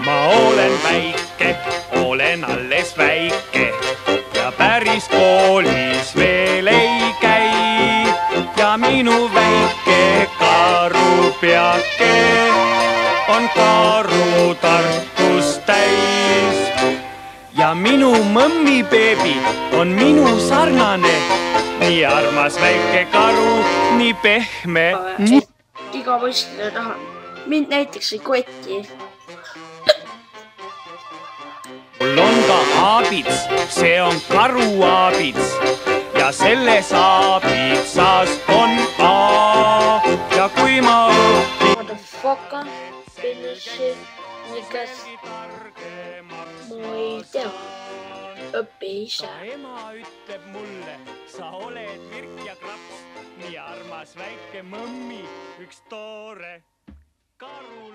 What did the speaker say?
ma olen väike, olen alles väike ja päris koolis veel ei käi. Ja minu väike karupeake on karutarkust täis. Ja minu mõmmibeebi on minu sarnane, nii armas väike karu, nii pehme. Iga võistleja tahan. Mind näiteks ei koti. Mul on ka aabits, see on karuaabits ja selles aabitsas on A. Ja kui ma õpin... Motherfucker, finishi, nikas. Ma ei tea. Õpi ise. Ema ütleb mulle, sa oled virk ja kraps, nii armas väike mõmmi, üks toore karu.